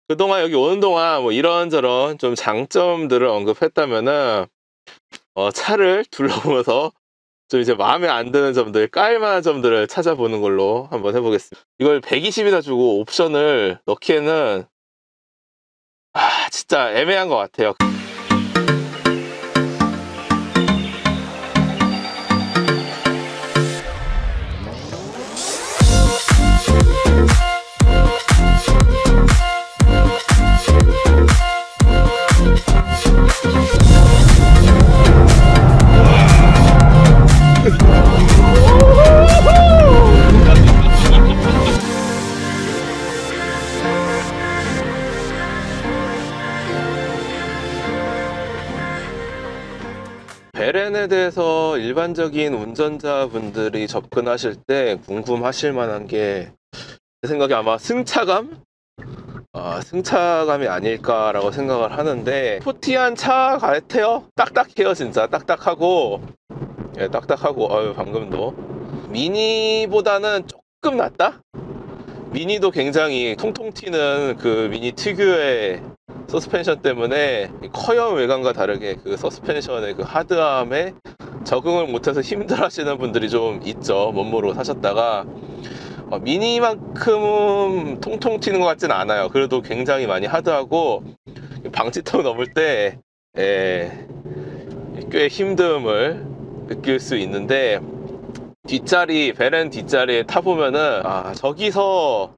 그동안 여기 오는 동안 뭐 이런저런 좀 장점들을 언급했다면은 차를 둘러보면서 좀 이제 마음에 안 드는 점들, 깔만한 점들을 찾아보는 걸로 한번 해보겠습니다. 이걸 120이나 주고 옵션을 넣기에는 진짜 애매한 것 같아요. 베렌에 대해서 일반적인 운전자분들이 접근하실 때 궁금하실 만한 게 제 생각에 아마 승차감? 승차감이 아닐까라고 생각을 하는데, 스포티한 차 같아요. 딱딱해요. 진짜 딱딱하고, 딱딱하고, 방금도 미니보다는 조금 낫다? 미니도 굉장히 통통 튀는 그 미니 특유의 서스펜션 때문에 커형 외관과 다르게 그 서스펜션의 그 하드함에 적응을 못해서 힘들어 하시는 분들이 좀 있죠. 멋모르고 사셨다가. 미니만큼 통통 튀는 것 같진 않아요. 그래도 굉장히 많이 하드하고 방지턱 넘을 때 꽤 힘듦을 느낄 수 있는데, 베렌 뒷자리에 타보면은 저기서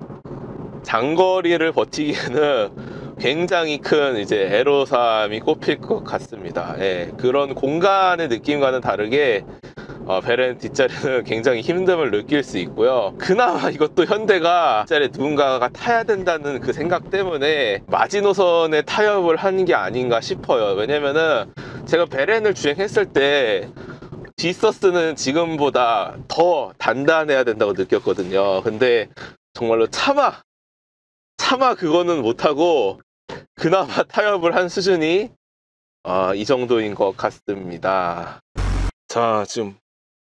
장거리를 버티기에는 굉장히 큰 이제 애로사항이 꼽힐 것 같습니다. 그런 공간의 느낌과는 다르게 베렌 뒷자리는 굉장히 힘듦을 느낄 수 있고요. 그나마 이것도 현대가 뒷자리에 누군가가 타야 된다는 그 생각 때문에 마지노선에 타협을 한 게 아닌가 싶어요. 왜냐면은 제가 베렌을 주행했을 때 뒷서스는 지금보다 더 단단해야 된다고 느꼈거든요. 근데 정말로 차마 그거는 못하고 그나마 타협을 한 수준이 이 정도인 것 같습니다. 자, 지금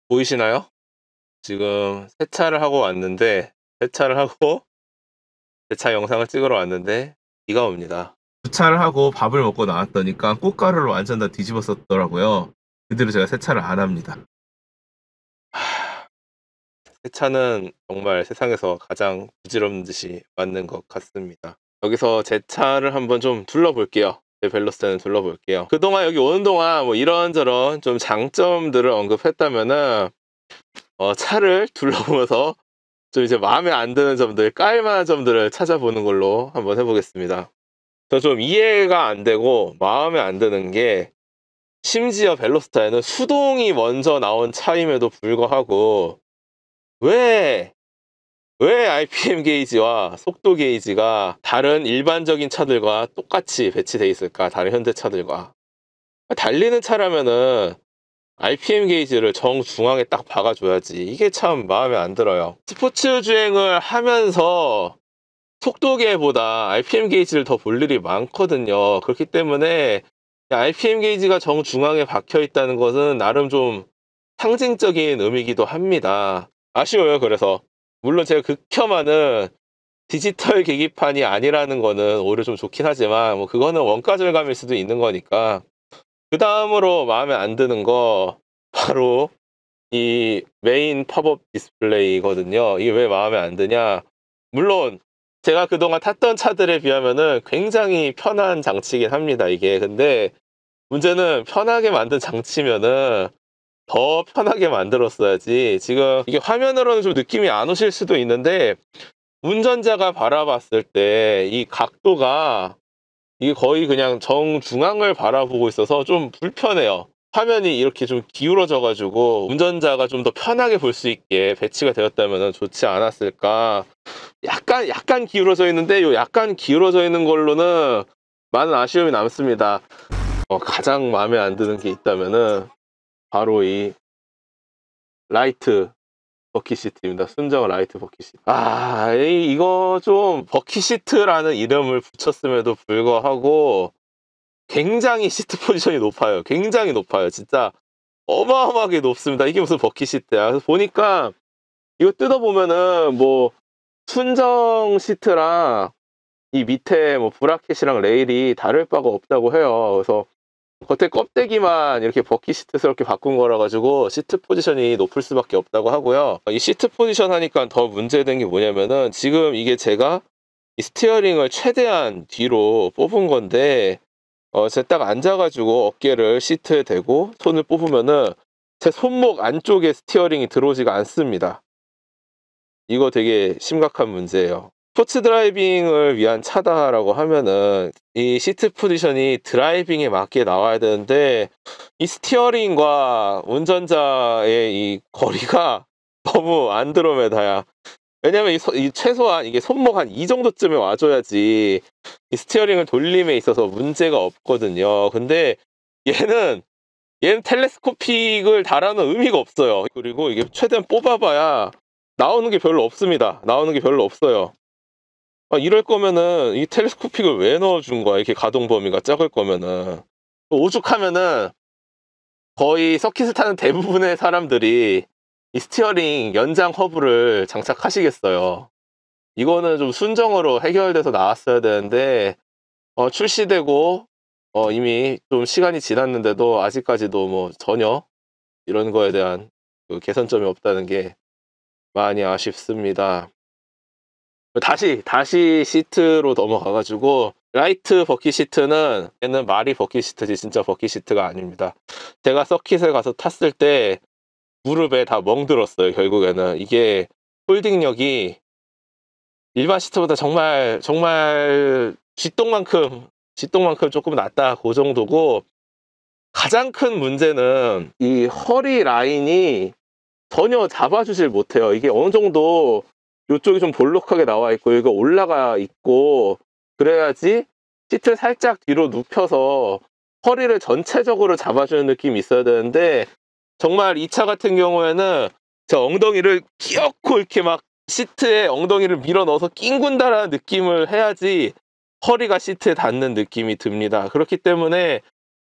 보이시나요? 지금 세차를 하고 왔는데, 세차를 하고 세차 영상을 찍으러 왔는데 비가 옵니다. 주차를 하고 밥을 먹고 나왔더니까 꽃가루를 완전 다 뒤집었었더라고요. 그대로 제가 세차를 안 합니다. 세차는 정말 세상에서 가장 부질없는 듯이 맞는 것 같습니다. 여기서 제 차를 한번 좀 둘러볼게요. 제 벨로스타는 둘러볼게요. 그동안 여기 오는 동안 뭐 이런저런 좀 장점들을 언급했다면은 차를 둘러보면서 좀 이제 마음에 안 드는 점들, 깔만한 점들을 찾아보는 걸로 한번 해보겠습니다. 저 좀 이해가 안 되고 마음에 안 드는 게, 심지어 벨로스타에는 수동이 먼저 나온 차임에도 불구하고 왜 RPM 게이지와 속도 게이지가 다른 일반적인 차들과 똑같이 배치되어 있을까? 다른 현대차들과. 달리는 차라면은 RPM 게이지를 정중앙에 딱 박아줘야지. 이게 참 마음에 안 들어요. 스포츠 주행을 하면서 속도계보다 RPM 게이지를 더 볼 일이 많거든요. 그렇기 때문에 RPM 게이지가 정중앙에 박혀 있다는 것은 나름 좀 상징적인 의미이기도 합니다. 아쉬워요. 그래서 물론 제가 극혐하는 디지털 계기판이 아니라는 거는 오히려 좀 좋긴 하지만, 뭐 그거는 원가 절감일 수도 있는 거니까. 그 다음으로 마음에 안 드는 거 바로 이 메인 팝업 디스플레이거든요. 이게 왜 마음에 안 드냐? 물론 제가 그동안 탔던 차들에 비하면은 굉장히 편한 장치이긴 합니다, 이게. 근데 문제는 편하게 만든 장치면은 더 편하게 만들었어야지. 지금 이게 화면으로는 좀 느낌이 안 오실 수도 있는데, 운전자가 바라봤을 때 이 각도가 이게 거의 그냥 정중앙을 바라보고 있어서 좀 불편해요. 화면이 이렇게 좀 기울어져 가지고 운전자가 좀 더 편하게 볼 수 있게 배치가 되었다면 좋지 않았을까. 약간 기울어져 있는데, 요 약간 기울어져 있는 걸로는 많은 아쉬움이 남습니다. 가장 마음에 안 드는 게 있다면은 바로 이 라이트 버킷 시트입니다. 순정 라이트 버킷 시트. 이거 좀 버킷 시트라는 이름을 붙였음에도 불구하고 굉장히 시트 포지션이 높아요. 굉장히 높아요. 진짜 어마어마하게 높습니다. 이게 무슨 버킷 시트야. 그래서 보니까 이거 뜯어보면은 뭐 순정 시트랑 이 밑에 뭐 브라켓이랑 레일이 다를 바가 없다고 해요. 그래서 겉에 껍데기만 이렇게 버킷 시트스럽게 바꾼 거라 가지고 시트 포지션이 높을 수밖에 없다고 하고요. 이 시트 포지션 하니까 더 문제된 게 뭐냐면은 지금 이게 제가 이 스티어링을 최대한 뒤로 뽑은 건데 제가 딱 앉아가지고 어깨를 시트에 대고 손을 뽑으면은 제 손목 안쪽에 스티어링이 들어오지가 않습니다. 이거 되게 심각한 문제예요. 스포츠 드라이빙을 위한 차다라고 하면은 이 시트 포지션이 드라이빙에 맞게 나와야 되는데 이 스티어링과 운전자의 이 거리가 너무 안드로메다야. 왜냐면 이 최소한 이게 손목 한 이 정도쯤에 와줘야지 이 스티어링을 돌림에 있어서 문제가 없거든요. 근데 얘는 텔레스코픽을 달아는 의미가 없어요. 그리고 이게 최대한 뽑아봐야 나오는 게 별로 없습니다. 나오는 게 별로 없어요. 이럴 거면은 이 텔레스코픽을 왜 넣어준 거야? 이렇게 가동 범위가 작을 거면은. 오죽하면은 거의 서킷을 타는 대부분의 사람들이 이 스티어링 연장 허브를 장착하시겠어요. 이거는 좀 순정으로 해결돼서 나왔어야 되는데 출시되고 이미 좀 시간이 지났는데도 아직까지도 뭐 전혀 이런 거에 대한 그 개선점이 없다는 게 많이 아쉽습니다. 다시 시트로 넘어가가지고 라이트 버킷 시트는 얘는 말이 버킷 시트지 진짜 버킷 시트가 아닙니다. 제가 서킷에 가서 탔을 때 무릎에 다 멍들었어요. 결국에는 이게 홀딩력이 일반 시트보다 정말 쥐똥만큼 조금 낮다 그 정도고, 가장 큰 문제는 이 허리 라인이 전혀 잡아주질 못해요. 이게 어느 정도 이쪽이 좀 볼록하게 나와 있고 이거 올라가 있고 그래야지 시트를 살짝 뒤로 눕혀서 허리를 전체적으로 잡아주는 느낌이 있어야 되는데, 정말 이 차 같은 경우에는 제 엉덩이를 끼얹고 이렇게 막 시트에 엉덩이를 밀어 넣어서 낑군다라는 느낌을 해야지 허리가 시트에 닿는 느낌이 듭니다. 그렇기 때문에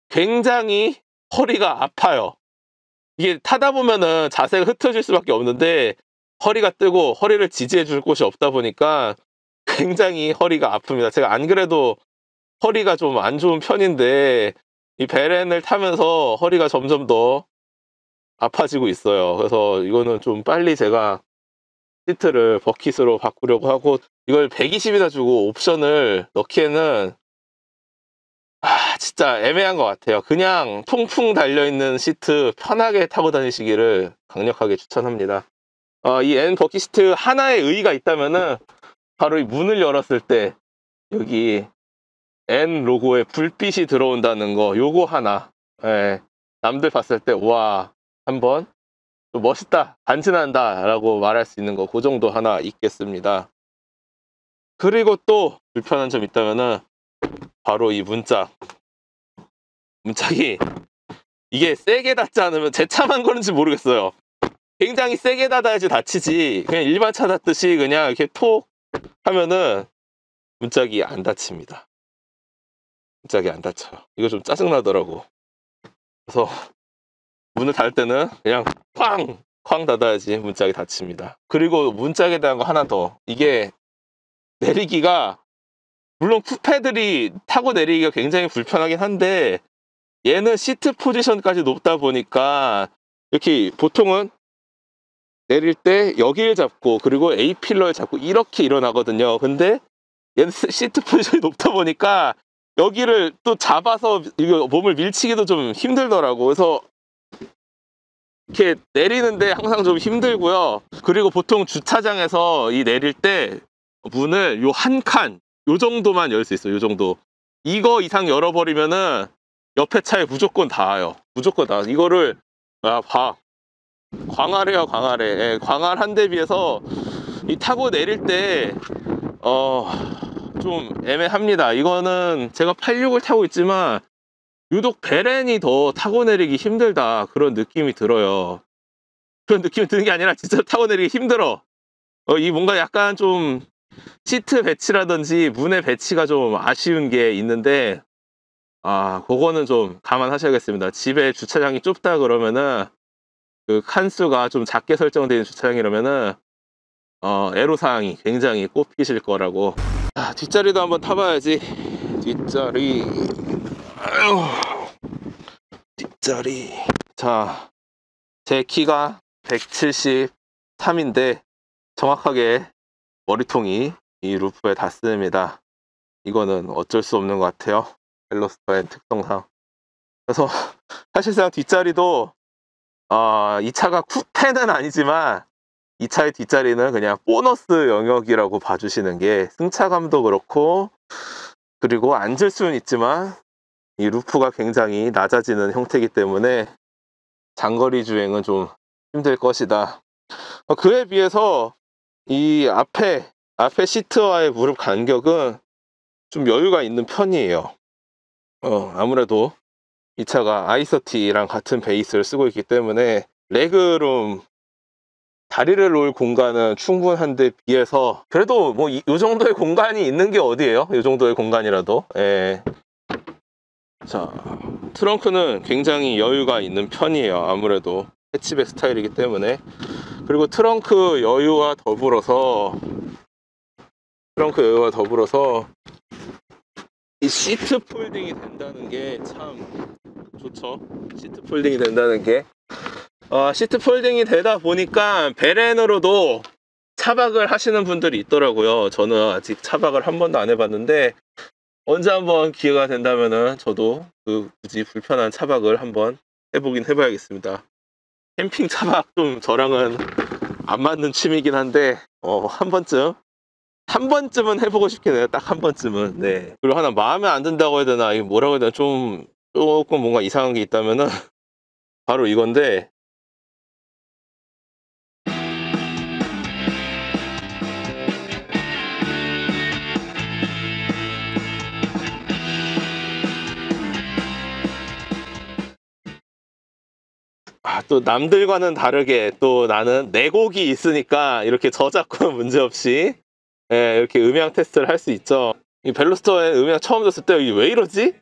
굉장히 허리가 아파요. 이게 타다 보면은 자세가 흩어질 수밖에 없는데 허리가 뜨고 허리를 지지해 줄 곳이 없다 보니까 굉장히 허리가 아픕니다. 제가 안 그래도 허리가 좀 안 좋은 편인데 이 베렌을 타면서 허리가 점점 더 아파지고 있어요. 그래서 이거는 좀 빨리 제가 시트를 버킷으로 바꾸려고 하고, 이걸 120이나 주고 옵션을 넣기에는 진짜 애매한 것 같아요. 그냥 통풍 달려있는 시트 편하게 타고 다니시기를 강력하게 추천합니다. 이 N 버킷 시트 하나의 의의가 있다면은 바로 이 문을 열었을 때 여기 N 로고에 불빛이 들어온다는 거, 요거 하나. 예, 남들 봤을 때 와, 한번 멋있다, 간지난다 라고 말할 수 있는 거, 그 정도 하나 있겠습니다. 그리고 또 불편한 점 있다면은 바로 이 문짝이 이게 세게 닿지 않으면, 제 차만 그런지 모르겠어요. 굉장히 세게 닿아야지 다치지 그냥 일반 차 닿듯이 그냥 이렇게 톡 하면은 문짝이 안 닫힙니다. 문짝이 안 닫혀요. 이거 좀 짜증나더라고. 그래서 문을 닫을 때는 그냥 쾅 닫아야지 문짝이 닫힙니다. 그리고 문짝에 대한 거 하나 더, 이게 내리기가, 물론 쿠페들이 타고 내리기가 굉장히 불편하긴 한데 얘는 시트 포지션까지 높다 보니까 이렇게 보통은 내릴 때 여기를 잡고 그리고 A필러를 잡고 이렇게 일어나거든요. 근데 얘는 시트 포지션이 높다 보니까 여기를 또 잡아서 이거 몸을 밀치기도 좀 힘들더라고. 그래서 이렇게 내리는데 항상 좀 힘들고요. 그리고 보통 주차장에서 이 내릴 때 문을 요 한 칸, 요 정도만 열 수 있어요. 요 정도. 이거 이상 열어버리면은 옆에 차에 무조건 닿아요. 무조건 닿아. 이거를 광활해요, 광활해. 예, 광활한 데 비해서 이 타고 내릴 때 좀 애매합니다. 이거는 제가 86을 타고 있지만 유독 베렌이 더 타고 내리기 힘들다, 그런 느낌이 들어요. 그런 느낌이 드는 게 아니라 진짜 타고 내리기 힘들어. 이 뭔가 약간 좀 시트 배치라든지 문의 배치가 좀 아쉬운 게 있는데 그거는 좀 감안하셔야겠습니다. 집에 주차장이 좁다 그러면은 그 칸수가 좀 작게 설정되어 있는 주차장이라면은 애로사항이 굉장히 꼽히실 거라고 뒷자리도 한번 타봐야지. 뒷자리. 아유, 뒷자리. 자, 제 키가 173인데 정확하게 머리통이 이 루프에 닿습니다. 이거는 어쩔 수 없는 것 같아요. 벨로스터의 특성상. 그래서 사실상 뒷자리도 이 차가 쿠페는 아니지만 이 차의 뒷자리는 그냥 보너스 영역이라고 봐주시는 게, 승차감도 그렇고 그리고 앉을 수는 있지만 이 루프가 굉장히 낮아지는 형태이기 때문에 장거리 주행은 좀 힘들 것이다. 그에 비해서 이 앞에 시트와의 무릎 간격은 좀 여유가 있는 편이에요. 아무래도 이 차가 i30랑 같은 베이스를 쓰고 있기 때문에 레그룸, 다리를 놓을 공간은 충분한데 비해서 그래도 뭐 이 정도의 공간이 있는 게 어디예요? 이 정도의 공간이라도. 예. 자, 트렁크는 굉장히 여유가 있는 편이에요. 아무래도 해치백 스타일이기 때문에. 그리고 트렁크 여유와 더불어서 이 시트 폴딩이 된다는 게 참 좋죠. 시트 폴딩이 된다는 게. 시트 폴딩이 되다 보니까 베렌으로도 차박을 하시는 분들이 있더라고요. 저는 아직 차박을 한 번도 안 해봤는데 언제 한번 기회가 된다면은 저도 굳이 불편한 차박을 한번 해보긴 해봐야겠습니다. 캠핑 차박 좀 저랑은 안 맞는 취미이긴 한데 한 번쯤은 해보고 싶긴 해요. 딱 한 번쯤은. 네. 그리고 하나 마음에 안 든다고 해야 되나, 이거 뭐라고 해야 되나, 조금 뭔가 이상한 게 있다면은 바로 이건데, 또 남들과는 다르게 또 나는 내곡이 있으니까 이렇게 저작권 문제없이 이렇게 음향 테스트를 할 수 있죠. 이 벨로스터의 음향 처음 줬을 때 이게 왜 이러지?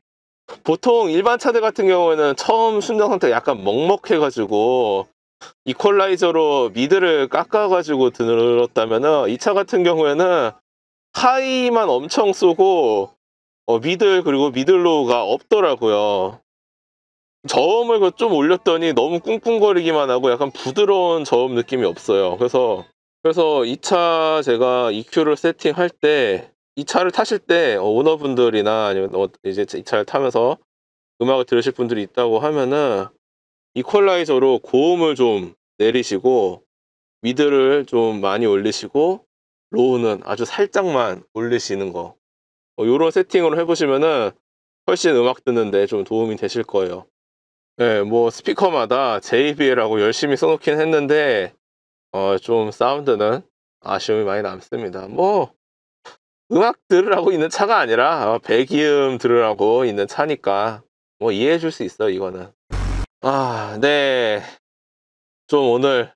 보통 일반 차들 같은 경우에는 처음 순정 상태가 약간 먹먹해가지고 이퀄라이저로 미드를 깎아가지고 들었다면은, 이 차 같은 경우에는 하이만 엄청 쏘고 그리고 미들로우가 없더라고요. 저음을 좀 올렸더니 너무 꿍꿍거리기만 하고 약간 부드러운 저음 느낌이 없어요. 그래서 이 차 제가 EQ를 세팅할 때, 이 차를 타실 때 오너분들이나 아니면 이제 이 차를 타면서 음악을 들으실 분들이 있다고 하면은 이퀄라이저로 고음을 좀 내리시고 미드를 좀 많이 올리시고 로우는 아주 살짝만 올리시는 거, 요런 세팅으로 해보시면은 훨씬 음악 듣는데 좀 도움이 되실 거예요. 네, 뭐 스피커마다 JBL하고 열심히 써놓긴 했는데 좀 사운드는 아쉬움이 많이 남습니다. 뭐 음악 들으라고 있는 차가 아니라 배기음 들으라고 있는 차니까 뭐 이해해 줄 수 있어, 이거는. 네. 좀 오늘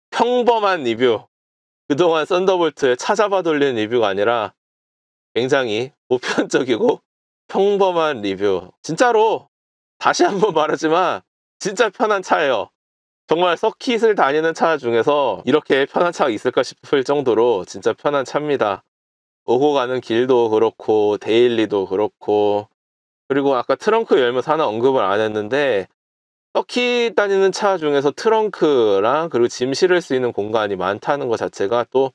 평범한 리뷰, 그동안 썬더볼트에 찾아봐 돌리는 리뷰가 아니라 굉장히 보편적이고 평범한 리뷰. 진짜로 다시 한번 말하지만 진짜 편한 차예요. 정말 서킷을 다니는 차 중에서 이렇게 편한 차가 있을까 싶을 정도로 진짜 편한 차입니다. 오고 가는 길도 그렇고 데일리도 그렇고, 그리고 아까 트렁크 열면서 하나 언급을 안 했는데, 서킷 다니는 차 중에서 트렁크랑 그리고 짐 실을 수 있는 공간이 많다는 것 자체가 또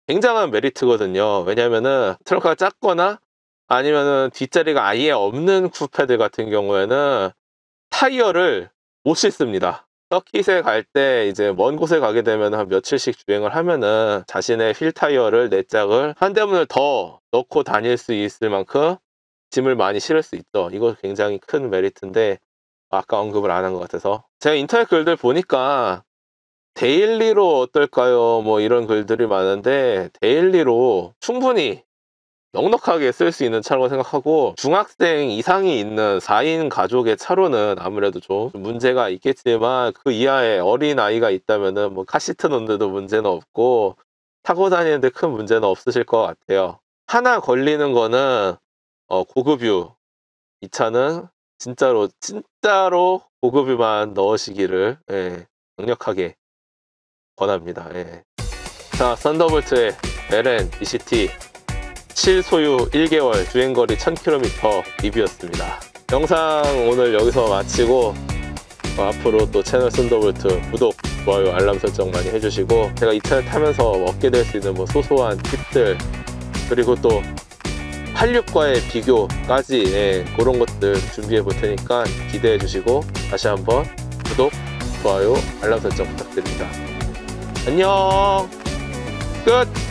굉장한 메리트거든요. 왜냐면은 트렁크가 작거나 아니면은 뒷자리가 아예 없는 쿠페들 같은 경우에는 타이어를 못 싣습니다. 서킷에 갈 때 이제 먼 곳에 가게 되면 한 며칠씩 주행을 하면은 자신의 휠 타이어를 4짝을 한 대문을 더 넣고 다닐 수 있을 만큼 짐을 많이 실을 수 있죠. 이거 굉장히 큰 메리트인데 아까 언급을 안 한 것 같아서. 제가 인터넷 글들 보니까 데일리로 어떨까요? 뭐 이런 글들이 많은데, 데일리로 충분히 넉넉하게 쓸 수 있는 차라고 생각하고, 중학생 이상이 있는 4인 가족의 차로는 아무래도 좀 문제가 있겠지만 그 이하의 어린 아이가 있다면은 뭐 카시트 놓는데도 문제는 없고 타고 다니는데 큰 문제는 없으실 것 같아요. 하나 걸리는 거는 고급유. 이 차는 진짜로 고급유만 넣으시기를 강력하게 권합니다. 자, 썬더볼트의 베렌 DCT 실소유 1개월 주행거리 1000km 리뷰였습니다. 영상 오늘 여기서 마치고 앞으로 또 채널 썬더볼트 구독, 좋아요, 알람 설정 많이 해주시고 제가 이 차를 타면서 얻게 될 수 있는 뭐 소소한 팁들 그리고 또 86과의 비교까지 그런 것들 준비해 볼 테니까 기대해 주시고 다시 한번 구독, 좋아요, 알람 설정 부탁드립니다. 안녕. 끝.